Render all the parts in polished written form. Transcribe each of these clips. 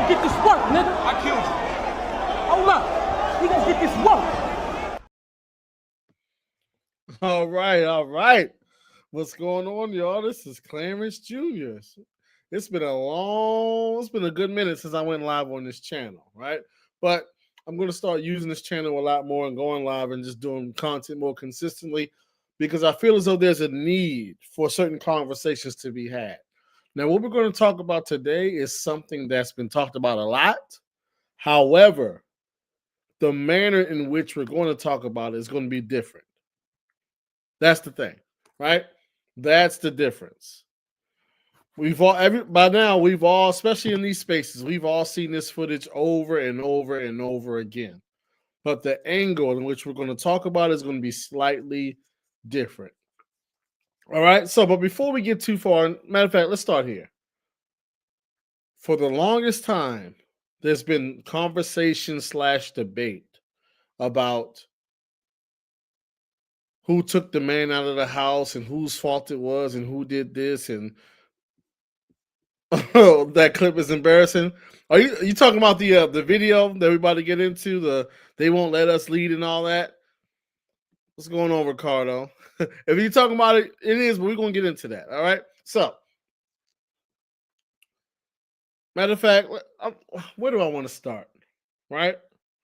gonna get this work, nigga. I killed you. Hold up. We gonna get this work. All right. What's going on, y'all? This is Clarence Jr. It's been a good minute since I went live on this channel, right? But I'm going to start using this channel a lot more and going live and just doing content more consistently because I feel as though there's a need for certain conversations to be had. Now, what we're going to talk about today is something that's been talked about a lot. However, the manner in which we're going to talk about it is going to be different. That's the thing, right? That's the difference. By now, especially in these spaces, we've all seen this footage over and over and over again. But the angle in which we're going to talk about is going to be slightly different. All right. So, but before we get too far, matter of fact, let's start here. For the longest time, there's been conversation / debate about who took the man out of the house and whose fault it was and who did this and that clip is embarrassing. Are you talking about the video that we're about to get into? They won't let us lead and all that. What's going on, Ricardo? If you're talking about it, it is, but we're gonna get into that. All right. So, matter of fact, where do I want to start? Right?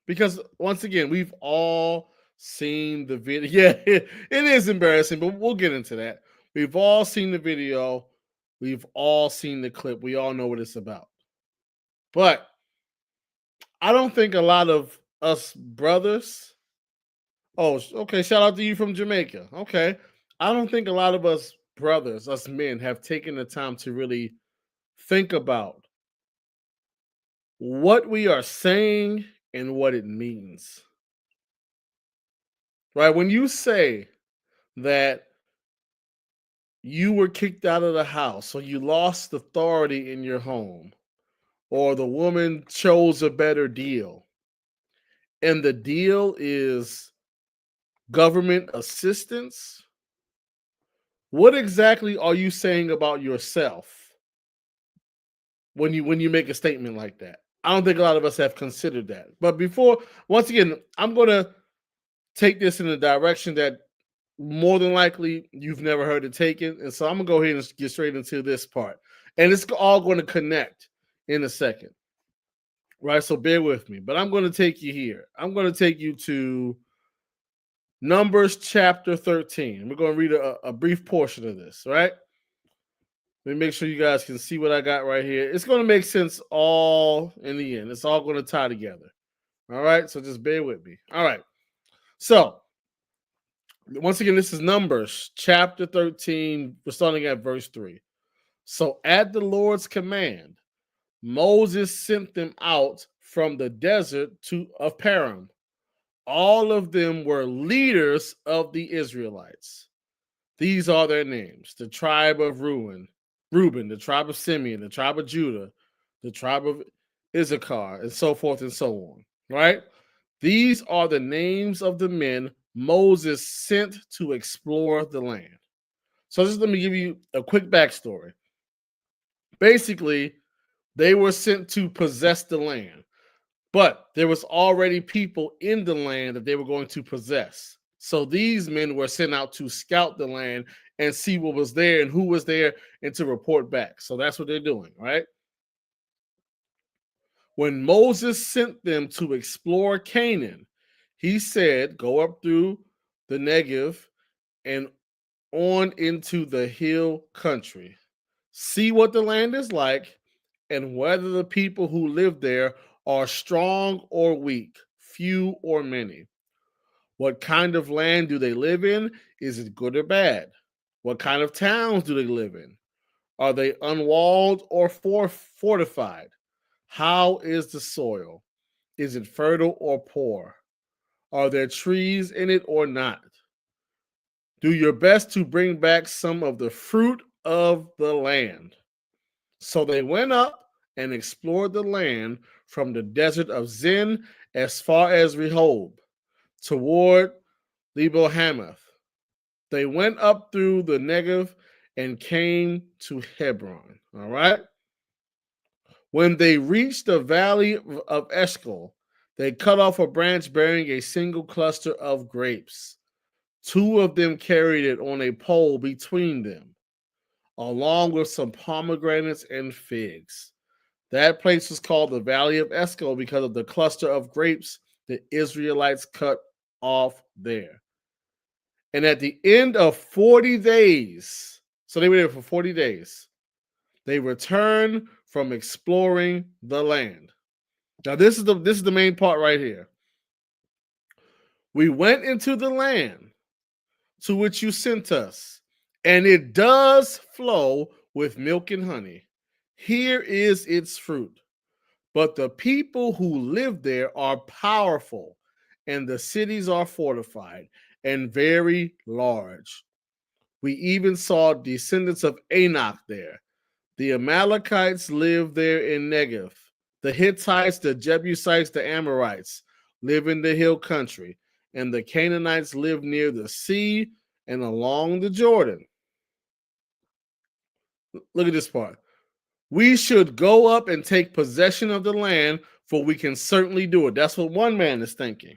Because once again, we've all seen the video. Yeah, it is embarrassing, but we'll get into that. We've all seen the video. We've all seen the clip. We all know what it's about. But I don't think a lot of us brothers. Oh, okay. Shout out to you from Jamaica. Okay. I don't think a lot of us brothers, us men, have taken the time to really think about what we are saying and what it means. Right? When you say that you were kicked out of the house or you lost authority in your home or the woman chose a better deal and the deal is government assistance, what exactly are you saying about yourself when you make a statement like that? I don't think a lot of us have considered that. But once again, I'm going to take this in a direction that more than likely you've never heard it taken. And so I'm going to go ahead and get straight into this part. And it's all going to connect in a second. Right? So bear with me. But I'm going to take you here. I'm going to take you to Numbers chapter 13. We're going to read a brief portion of this, right? Let me make sure you guys can see what I got right here. It's going to make sense all in the end. It's all going to tie together. All right? So just bear with me. All right. So, once again, this is Numbers chapter 13. We're starting at verse 3. So, at the Lord's command, Moses sent them out from the desert of Paran. All of them were leaders of the Israelites. These are their names: the tribe of Reuben, the tribe of Simeon, the tribe of Judah, the tribe of Issachar, and so forth and so on. Right? These are the names of the men Moses sent to explore the land. So just let me give you a quick backstory. Basically, they were sent to possess the land, but there was already people in the land that they were going to possess. So these men were sent out to scout the land and see what was there and who was there and to report back. So that's what they're doing, right? When Moses sent them to explore Canaan, he said, go up through the Negev and on into the hill country. See what the land is like and whether the people who live there are strong or weak, few or many. What kind of land do they live in? Is it good or bad? What kind of towns do they live in? Are they unwalled or fortified? How is the soil? Is it fertile or poor? Are there trees in it or not? Do your best to bring back some of the fruit of the land. So they went up and explored the land from the desert of Zin as far as Rehob, toward Lebo Hamath. They went up through the Negev and came to Hebron. All right. When they reached the valley of Eshcol, they cut off a branch bearing a single cluster of grapes. Two of them carried it on a pole between them, along with some pomegranates and figs. That place was called the Valley of Eshcol because of the cluster of grapes the Israelites cut off there. And at the end of 40 days, so they were there for 40 days, they returned from exploring the land. Now, this is the main part right here. We went into the land to which you sent us, and it does flow with milk and honey. Here is its fruit. But the people who live there are powerful, and the cities are fortified and very large. We even saw descendants of Anak there. The Amalekites live there in Negev. The Hittites, the Jebusites, the Amorites live in the hill country, and the Canaanites live near the sea and along the Jordan. Look at this part. We should go up and take possession of the land, for we can certainly do it. That's what one man is thinking.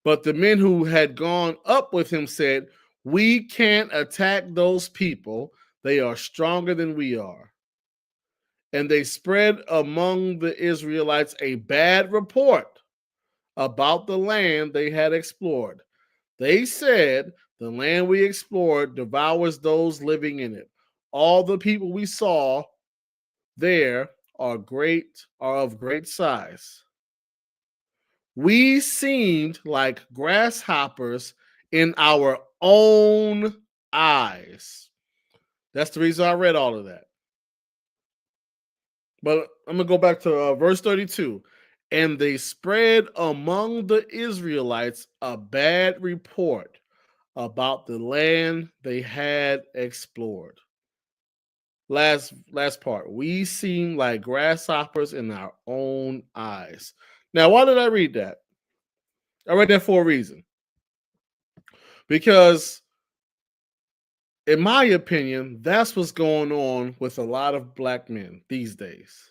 But the men who had gone up with him said, we can't attack those people. They are stronger than we are. And they spread among the Israelites a bad report about the land they had explored. They said, the land we explored devours those living in it. All the people we saw there are of great size. We seemed like grasshoppers in our own eyes. That's the reason I read all of that. But I'm going to go back to verse 32. And they spread among the Israelites a bad report about the land they had explored. Last part. We seem like grasshoppers in our own eyes. Now, why did I read that? I read that for a reason. Because, in my opinion, that's what's going on with a lot of black men these days.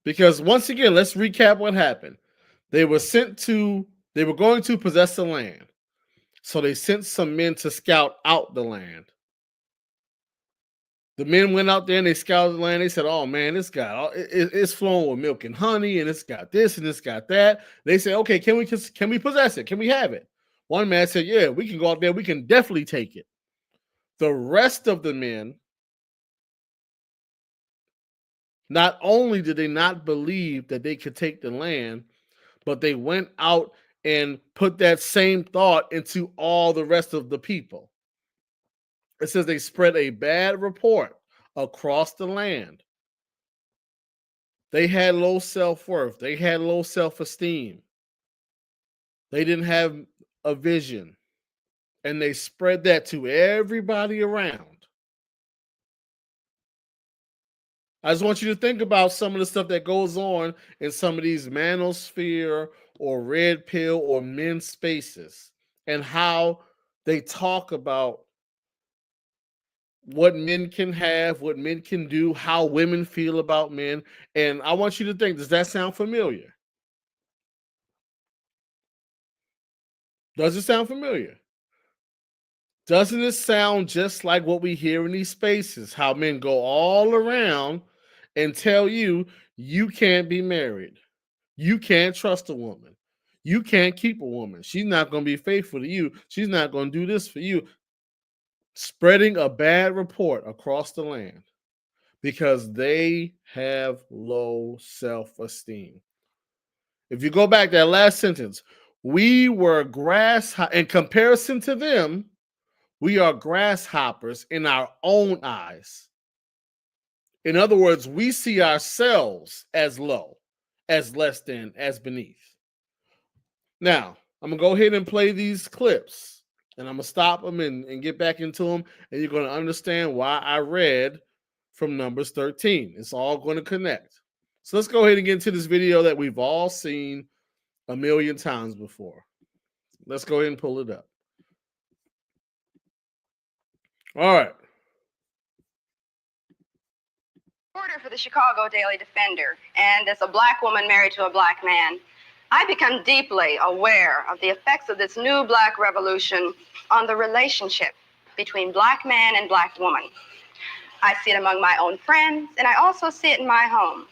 Because once again, let's recap what happened. They were going to possess the land. So they sent some men to scout out the land. The men went out there and they scouted the land. They said, oh man, it's flowing with milk and honey, and it's got this and it's got that. They said, okay, can we possess it? Can we have it? One man said, yeah, we can go out there. We can definitely take it. The rest of the men, not only did they not believe that they could take the land, but they went out and put that same thought into all the rest of the people. It says they spread a bad report across the land. They had low self-worth. They had low self-esteem. They didn't have a vision. And they spread that to everybody around. I just want you to think about some of the stuff that goes on in some of these manosphere or red pill or men's spaces and how they talk about what men can have, what men can do, how women feel about men. And I want you to think, does that sound familiar? Does it sound familiar? Doesn't it sound just like what we hear in these spaces? How men go all around and tell you, you can't be married. You can't trust a woman. You can't keep a woman. She's not going to be faithful to you. She's not going to do this for you. Spreading a bad report across the land because they have low self-esteem. If you go back that last sentence, we were in comparison to them, we are grasshoppers in our own eyes. In other words, we see ourselves as low, as less than, as beneath. Now, I'm going to go ahead and play these clips, and I'm going to stop them and get back into them, and you're going to understand why I read from Numbers 13. It's all going to connect. So let's go ahead and get into this video that we've all seen a million times before. Let's go ahead and pull it up. All right. Reporter for the Chicago Daily Defender, and as a black woman married to a black man, I become deeply aware of the effects of this new black revolution on the relationship between black man and black woman. I see it among my own friends, and I also see it in my home.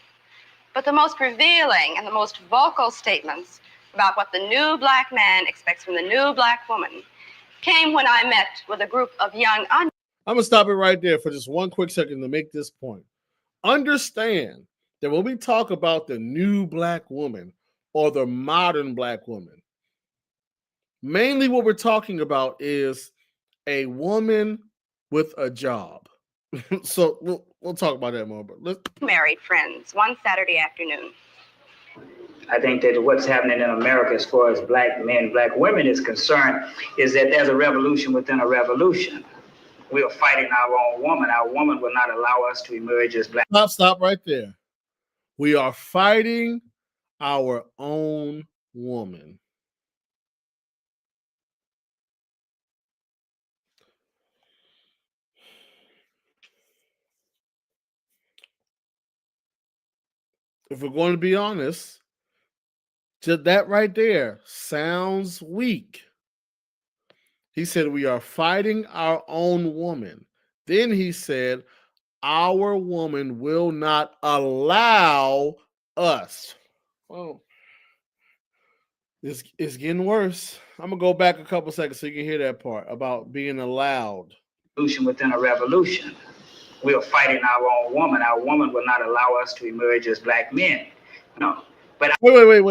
But the most revealing and the most vocal statements about what the new black man expects from the new black woman came when I met with a group of young... I'm going to stop it right there for just one quick second to make this point. Understand that when we talk about the new black woman or the modern black woman, mainly what we're talking about is a woman with a job. So we'll talk about that more. But let's married friends one Saturday afternoon. I think that what's happening in America as far as black men, black women is concerned is that there's a revolution within a revolution. We are fighting our own woman. Our woman will not allow us to emerge as black. Stop right there. We are fighting our own woman. If we're going to be honest, just that right there sounds weak. He said, we are fighting our own woman. Then he said, our woman will not allow us. Well, it's getting worse. I'm going to go back a couple seconds so you can hear that part about being allowed. Revolution within a revolution. We are fighting our own woman. Our woman will not allow us to emerge as black men. No. But wait.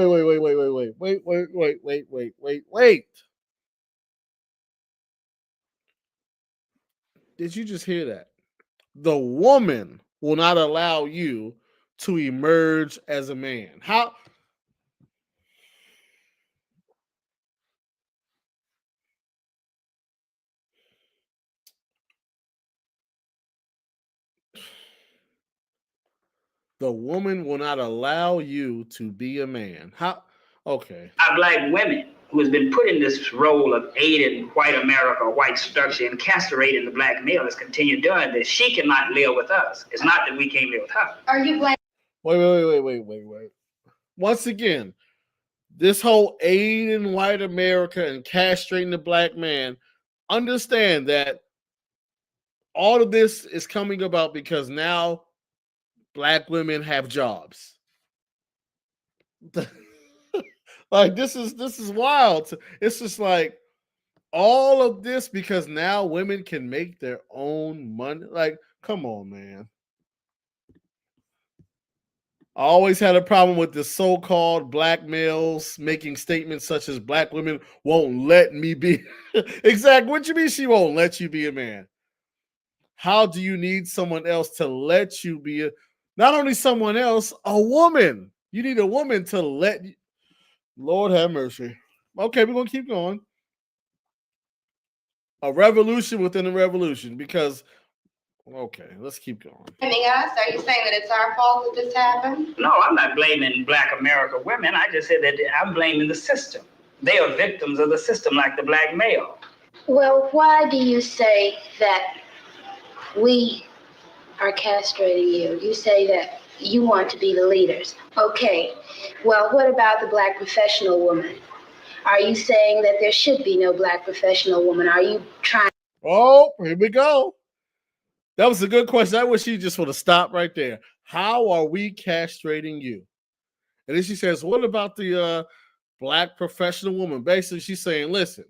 Did you just hear that? The woman will not allow you to emerge as a man. How? The woman will not allow you to be a man. How? Okay. Our black women who has been put in this role of aiding white America, white structure, and castrating the black male has continued doing this. She cannot live with us. It's not that we can't live with her. Are you black? Wait. Once again, this whole aiding white America and castrating the black man, understand that all of this is coming about because now black women have jobs. Like this is wild. It's just like all of this because now women can make their own money. Like, come on, man. I always had a problem with the so-called black males making statements such as black women won't let me be. Exactly. What you mean she won't let you be a man? How do you need someone else to let you be not only someone else, a woman? You need a woman to let you. Lord have mercy. Okay, we're going to keep going. A revolution within a revolution because, okay, let's keep going. Blaming us? Are you saying that it's our fault that this happened? No, I'm not blaming black America women. I just said that I'm blaming the system. They are victims of the system like the black male. Well, why do you say that we are castrating you? You say that you want to be the leaders. Okay, well, what about the black professional woman? Are you saying that there should be no black professional woman? Are you trying? Oh, here we go. That was a good question. I wish you just would have stopped right there. How are we castrating you? And then she says, what about the black professional woman? Basically, she's saying, listen,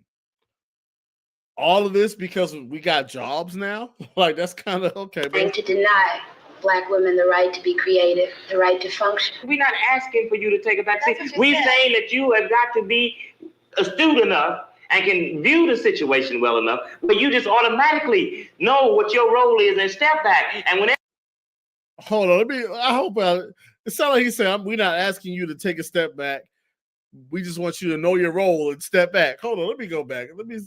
all of this because we got jobs now? Like, that's kind of okay. Trying to deny black women the right to be creative, the right to function. We're not asking for you to take a back seat. We're saying that you have got to be astute enough and can view the situation well enough, but you just automatically know what your role is and step back. And whenever hold on, I hope it sounds like he said we're not asking you to take a step back. We just want you to know your role and step back. Hold on, let me go back. Let me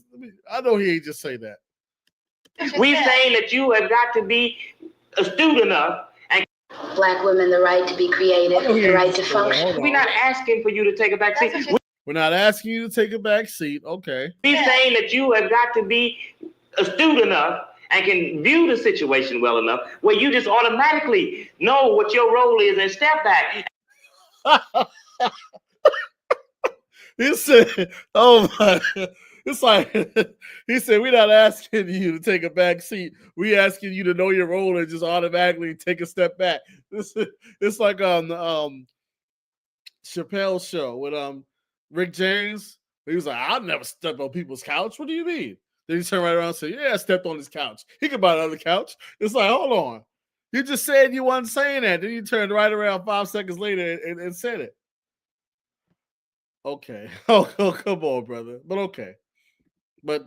I know he ain't just say that. We're saying that you have got to be astute enough and black women the right to be creative, the right to function. We're not asking for you to take a back seat. We're not asking you to take a back seat. Okay. We're saying that you have got to be astute enough and can view the situation well enough where you just automatically know what your role is and step back. He said, "Oh my." It's like he said, "We're not asking you to take a back seat. We asking you to know your role and just automatically take a step back." It's like on the Chappelle's show with Rick James. He was like, "I'll never step on people's couch. What do you mean?" Then he turned right around and said, "Yeah, I stepped on his couch. He could buy another couch." It's like, hold on. You just said you wasn't saying that. Then you turned right around 5 seconds later and said it. Okay. Oh, come on, brother. But okay. But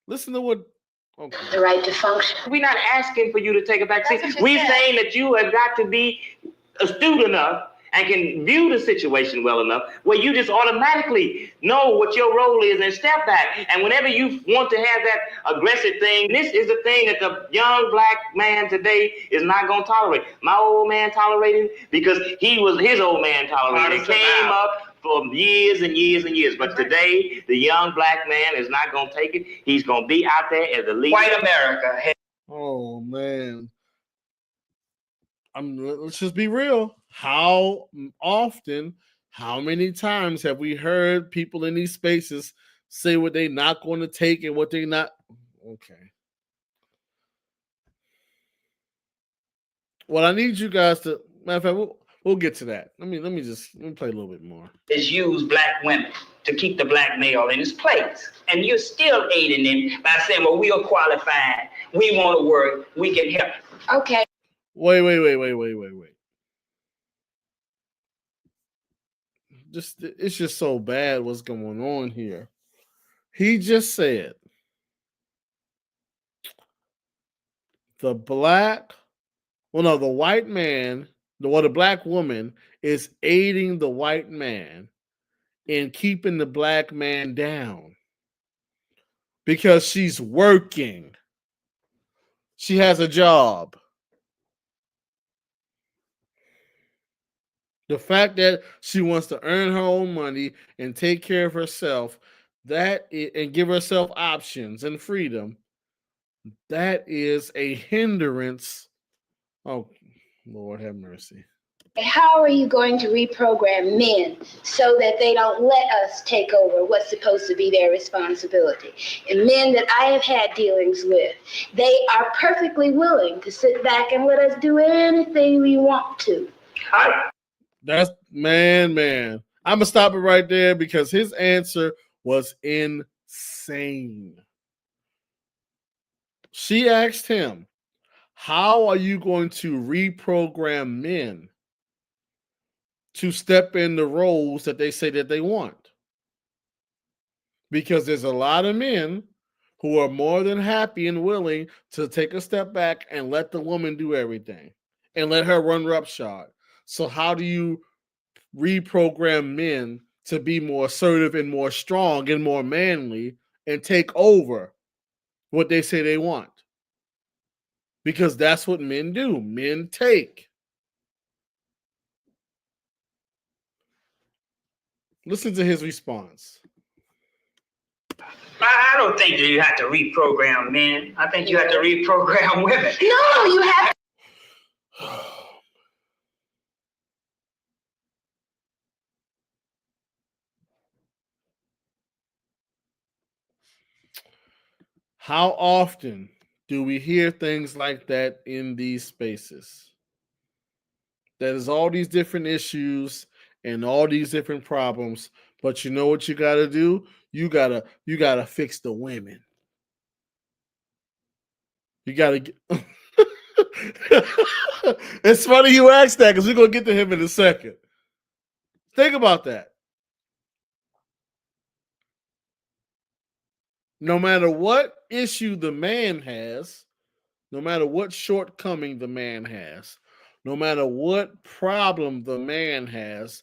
listen to what. Okay. The right to function. We're not asking for you to take a back seat. We're saying that you have got to be astute enough and can view the situation well enough where you just automatically know what your role is and step back. And whenever you want to have that aggressive thing, this is the thing that the young black man today is not going to tolerate. My old man tolerated because his old man tolerated. It came up for years and years and years. But today, the young black man is not going to take it. He's going to be out there as a leader. White America. Oh man. Let's just be real. How often, how many times have we heard people in these spaces say what they're not going to take and what they're not? Okay. Well, I need you guys to. Matter of fact, we'll get to that. Let me play a little bit more. Is use black women to keep the black male in his place. And you're still aiding him by saying, well, we are qualified. We want to work. We can help. Okay. Wait. It's just so bad what's going on here. He just said the white man, the black woman is aiding the white man in keeping the black man down because she's working. She has a job. The fact that she wants to earn her own money and take care of herself, and give herself options and freedom, that is a hindrance. Oh, Lord have mercy. How are you going to reprogram men so that they don't let us take over what's supposed to be their responsibility? And men that I have had dealings with, they are perfectly willing to sit back and let us do anything we want to. That's man. I'm gonna stop it right there because his answer was insane. She asked him, how are you going to reprogram men to step in the roles that they say that they want? Because there's a lot of men who are more than happy and willing to take a step back and let the woman do everything and let her run roughshod. So how do you reprogram men to be more assertive and more strong and more manly and take over what they say they want? Because that's what men do. Men take. Listen to his response. I don't think that you have to reprogram men. I think you have to reprogram women. No, you have to. How often do we hear things like that in these spaces? That is all these different issues and all these different problems, but you know what you got to do? You gotta fix the women. You gotta get. It's funny you asked that because we're gonna get to him in a second. Think about that. No matter what issue the man has, no matter what shortcoming the man has, no matter what problem the man has,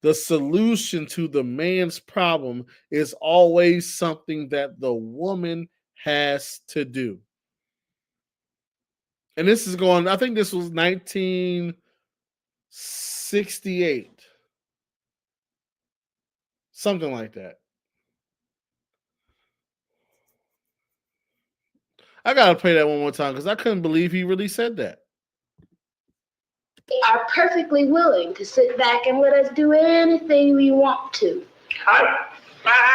the solution to the man's problem is always something that the woman has to do. And this is going, I think this was 1968. Something like that. I gotta play that one more time because I couldn't believe he really said that. Are perfectly willing to sit back and let us do anything we want to. I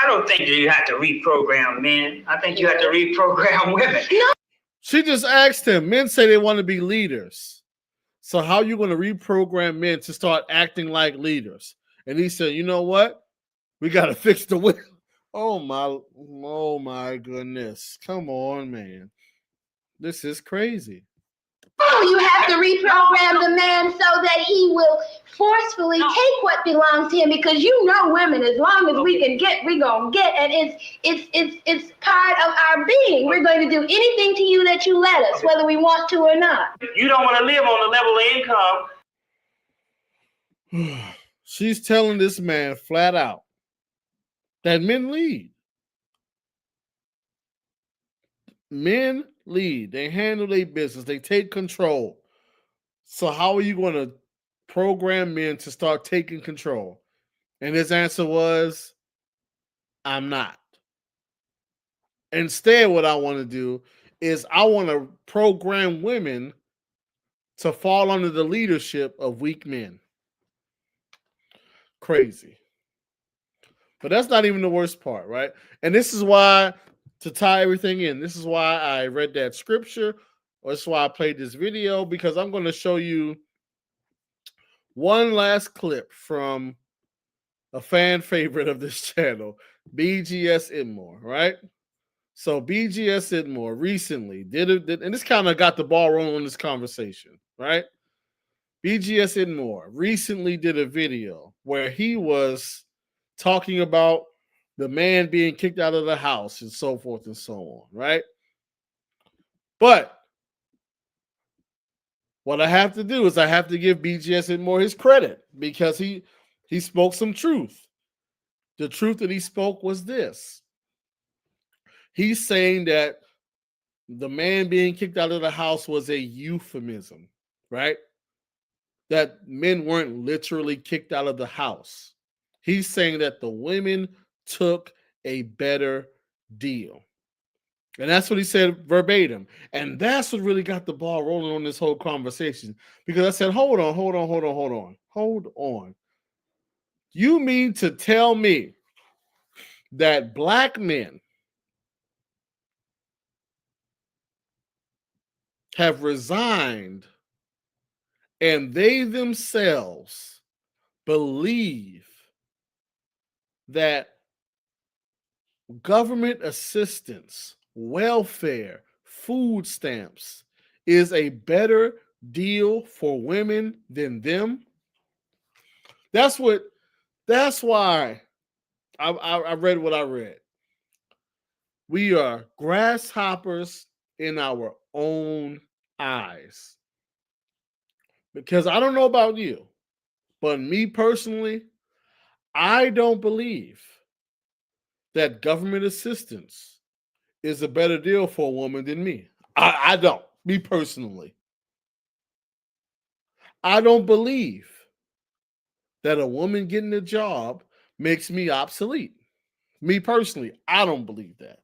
don't think that you have to reprogram men. I think you have to reprogram women. She just asked him, men say they want to be leaders. So how are you going to reprogram men to start acting like leaders? And he said, you know what? We got to fix the women. Oh my goodness. Come on, man. This is crazy. Oh, you have to reprogram the man so that he will forcefully take what belongs to him, because you know women, as long as we can get, we're gonna get, and it's part of our being. We're going to do anything to you that you let us, whether we want to or not. You don't want to live on the level of income. She's telling this man flat out that men lead. Men lead. They handle their business. They take control. So how are you going to program men to start taking control? And his answer was, I'm not. Instead, what I want to do is I want to program women to fall under the leadership of weak men. Crazy. But that's not even the worst part, right? And this is why, to tie everything in, this is why I read that scripture, or this is why I played this video, because I'm going to show you one last clip from a fan favorite of this channel, BGS Idmore, right? So BGS Idmore recently did, and this kind of got the ball rolling on this conversation, right? BGS Idmore recently did a video where he was talking about the man being kicked out of the house and so forth and so on, right? But what I have to do is I have to give BGS Idmore his credit, because he spoke some truth. The truth that he spoke was this. He's saying that the man being kicked out of the house was a euphemism, right? That men weren't literally kicked out of the house. He's saying that the women took a better deal. And that's what he said verbatim. And that's what really got the ball rolling on this whole conversation. Because I said, hold on. You mean to tell me that black men have resigned and they themselves believe that government assistance, welfare, food stamps is a better deal for women than them? That's why I read what I read. We are grasshoppers in our own eyes. Because I don't know about you, but me personally, I don't believe that government assistance is a better deal for a woman than me. I don't, me personally. I don't believe that a woman getting a job makes me obsolete. Me personally, I don't believe that.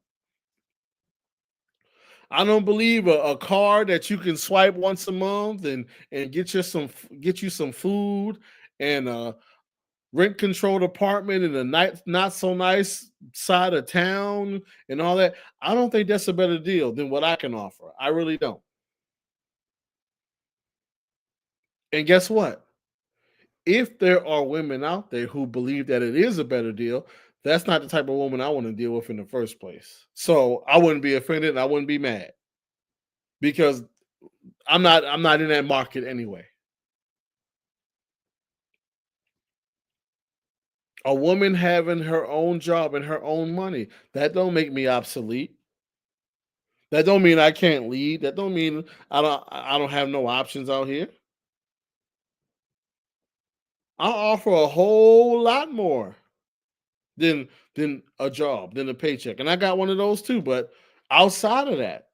I don't believe a card that you can swipe once a month and get you some food and a rent controlled apartment in a not so nice side of town and all that. I don't think that's a better deal than what I can offer. I really don't. And guess what? If there are women out there who believe that it is a better deal, that's not the type of woman I want to deal with in the first place. So I wouldn't be offended and I wouldn't be mad, because I'm not in that market anyway. A woman having her own job and her own money, that don't make me obsolete. That don't mean I can't lead. That don't mean I don't have no options out here. I offer a whole lot more than a job, than a paycheck. And I got one of those too. But outside of that,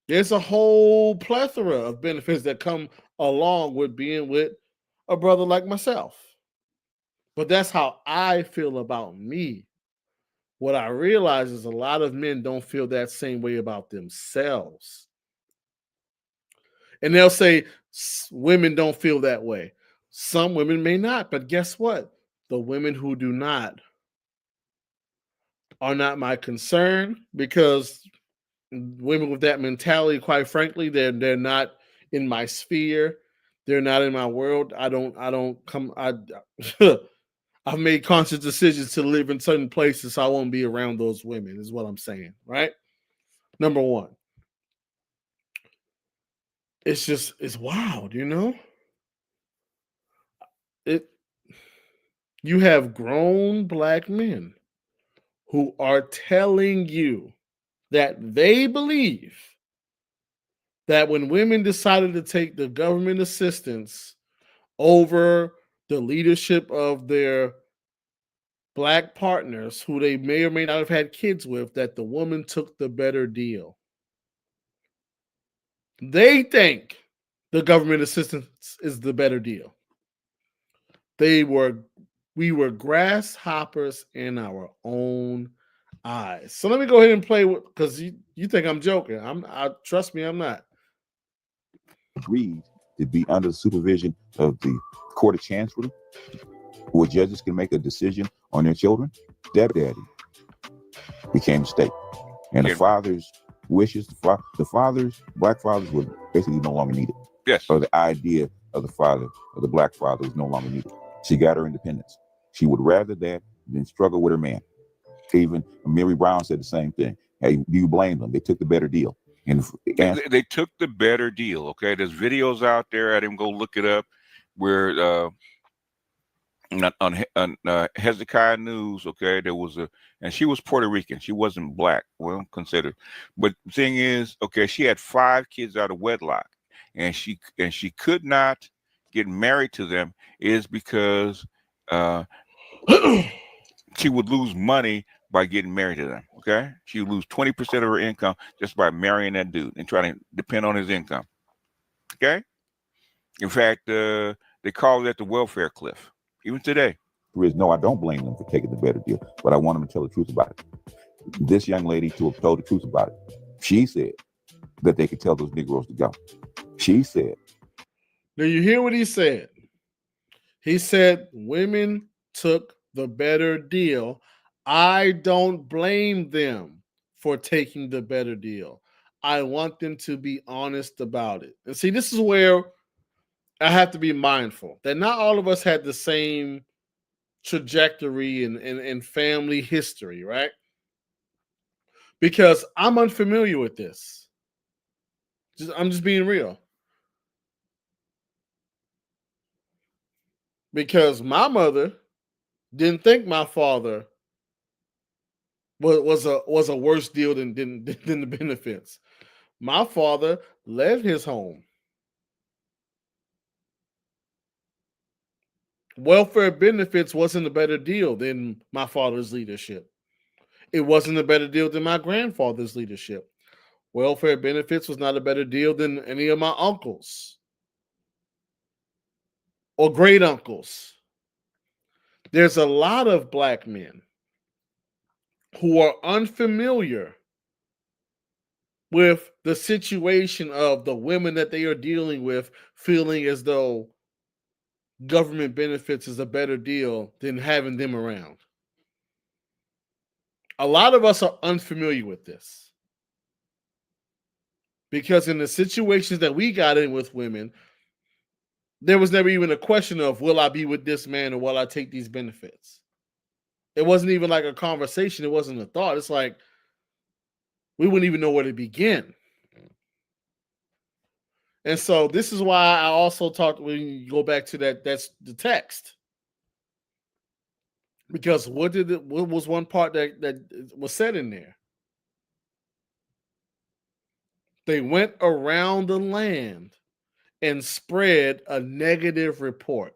there's a whole plethora of benefits that come along with being with a brother like myself. But that's how I feel about me. What I realize is a lot of men don't feel that same way about themselves. And they'll say women don't feel that way. Some women may not, but guess what? The women who do not are not my concern, because women with that mentality, quite frankly, they're not in my sphere. They're not in my world. I've made conscious decisions to live in certain places, so I won't be around those women, is what I'm saying, right? Number one. It's wild, you know? You have grown black men who are telling you that they believe that when women decided to take the government assistance over the leadership of their black partners, who they may or may not have had kids with, that the woman took the better deal. They think the government assistance is the better deal. We were grasshoppers in our own eyes. So let me go ahead and play with, because you think I'm joking. Trust me, I'm not. Agreed to be under the supervision of the Court of Chancery, where judges can make a decision on their children. Daddy became a state. And the father's wishes, the black fathers were basically no longer needed. Yes. So the idea of the black father was no longer needed. She got her independence. She would rather that than struggle with her man. Even Mary Brown said the same thing. Hey, do you blame them? They took the better deal. And they took the better deal. Okay, there's videos out there. I didn't go look it up where on Hezekiah News. Okay, there was and she was Puerto Rican. She wasn't black, well considered. But the thing is, okay, she had 5 kids out of wedlock, and she could not get married to them is because she would lose money by getting married to them. Okay, she would lose 20% of her income just by marrying that dude and trying to depend on his income. Okay, in fact, they call it the welfare cliff even today. No, I don't blame them for taking the better deal, but I want them to tell the truth about it. This young lady told the truth about it. She said that they could tell those Negroes to go. She said. Now you hear what he said. He said women took the better deal. I don't blame them for taking the better deal. I want them to be honest about it. And see, this is where I have to be mindful that not all of us had the same trajectory and family history, right? Because I'm unfamiliar with this. I'm just being real. Because my mother didn't think my father was a worse deal than the benefits. My father led his home. Welfare benefits wasn't a better deal than my father's leadership. It wasn't a better deal than my grandfather's leadership. Welfare benefits was not a better deal than any of my uncles or great uncles. There's a lot of black men who are unfamiliar with the situation of the women that they are dealing with, feeling as though government benefits is a better deal than having them around. A lot of us are unfamiliar with this because in the situations that we got in with women, there was never even a question of, will I be with this man or will I take these benefits? It wasn't even like a conversation. It wasn't a thought. It's like we wouldn't even know where to begin. And so this is why I also talked, when you go back to that's the text. Because what was one part that was said in there? They went around the land and spread a negative report.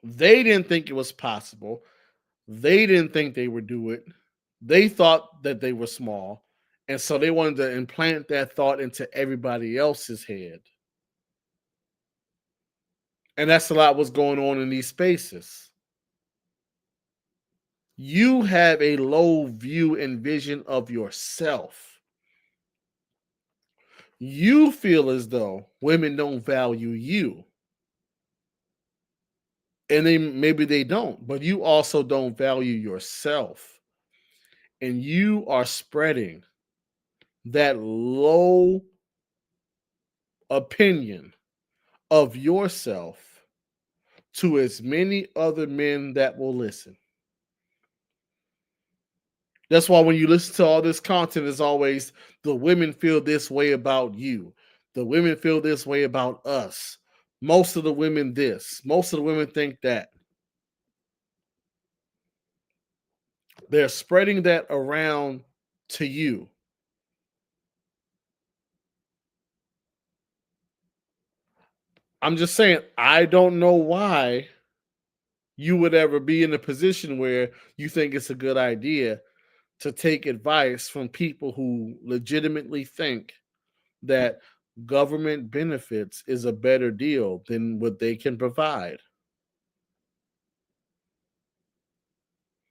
They didn't think it was possible. They didn't think they would do it. They thought that they were small. And so they wanted to implant that thought into everybody else's head. And that's a lot what's going on in these spaces. You have a low view and vision of yourself. You feel as though women don't value you. And maybe they don't, but you also don't value yourself. And you are spreading that low opinion of yourself to as many other men that will listen. That's why when you listen to all this content, it's always the women feel this way about you. The women feel this way about us. Most of the women this. Most of the women think that. They're spreading that around to you. I'm just saying, I don't know why you would ever be in a position where you think it's a good idea to take advice from people who legitimately think that government benefits is a better deal than what they can provide.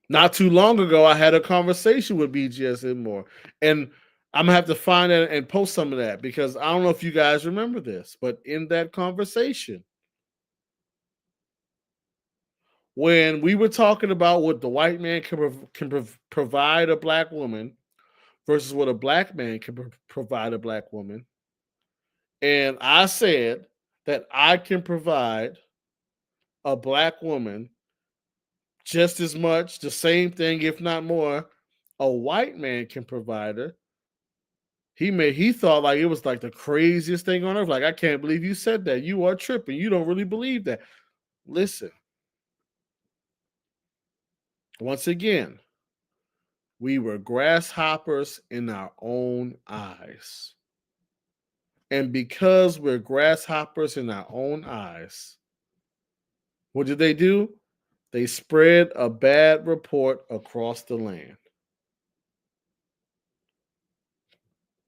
Not too long ago, I had a conversation with BGS Moore, and I'm gonna have to find it and post some of that because I don't know if you guys remember this, but in that conversation, when we were talking about what the white man can provide a black woman versus what a black man can provide a black woman, and I said that I can provide a black woman just as much, the same thing, if not more, a white man can provide her. He thought like it was like the craziest thing on earth. Like, I can't believe you said that. You are tripping. You don't really believe that. Listen, once again, we were grasshoppers in our own eyes. And because we're grasshoppers in our own eyes, what did they do? They spread a bad report across the land.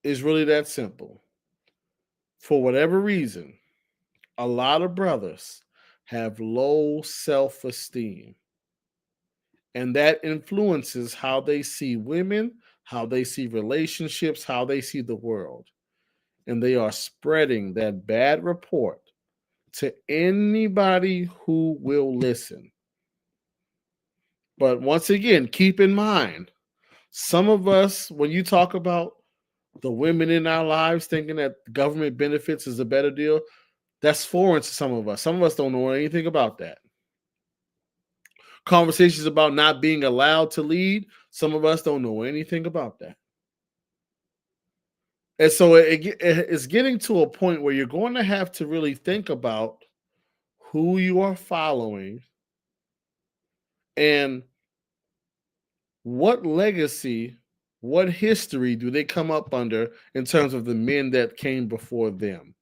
It's really that simple. For whatever reason, a lot of brothers have low self-esteem. And that influences how they see women, how they see relationships, how they see the world. And they are spreading that bad report to anybody who will listen. But once again, keep in mind, some of us, when you talk about the women in our lives thinking that government benefits is a better deal, that's foreign to some of us. Some of us don't know anything about that. Conversations about not being allowed to lead, some of us don't know anything about that. And so it's getting to a point where you're going to have to really think about who you are following and what legacy, what history do they come up under in terms of the men that came before them.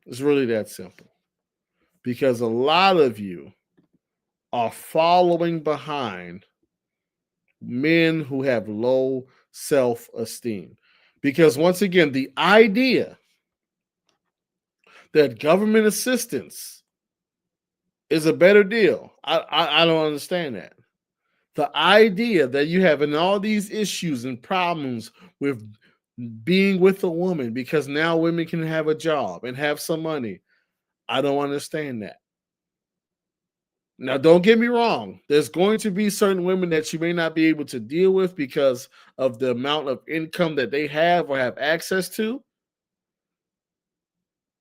It's really that simple. Because a lot of you are following behind men who have low self-esteem. Because once again, the idea that government assistance is a better deal, I don't understand that. The idea that you have in all these issues and problems with being with a woman because now women can have a job and have some money, I don't understand that. Now, don't get me wrong. There's going to be certain women that you may not be able to deal with because of the amount of income that they have or have access to.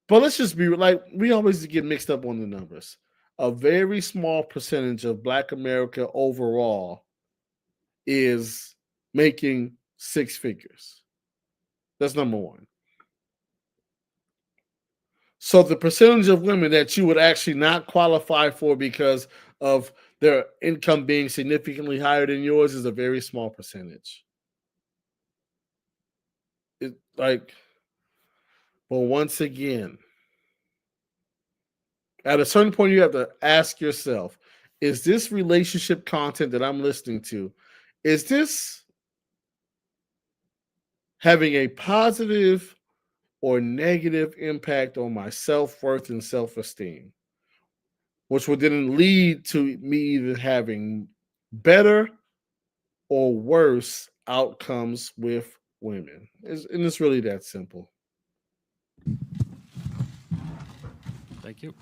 But let's just be like, we always get mixed up on the numbers. A very small percentage of Black America overall is making six figures. That's number one. So the percentage of women that you would actually not qualify for because of their income being significantly higher than yours is a very small percentage. But once again, at a certain point, you have to ask yourself, is this relationship content that I'm listening to, is this having a positive or negative impact on my self-worth and self-esteem? which would then lead to me either having better or worse outcomes with women. And it's really that simple. Thank you.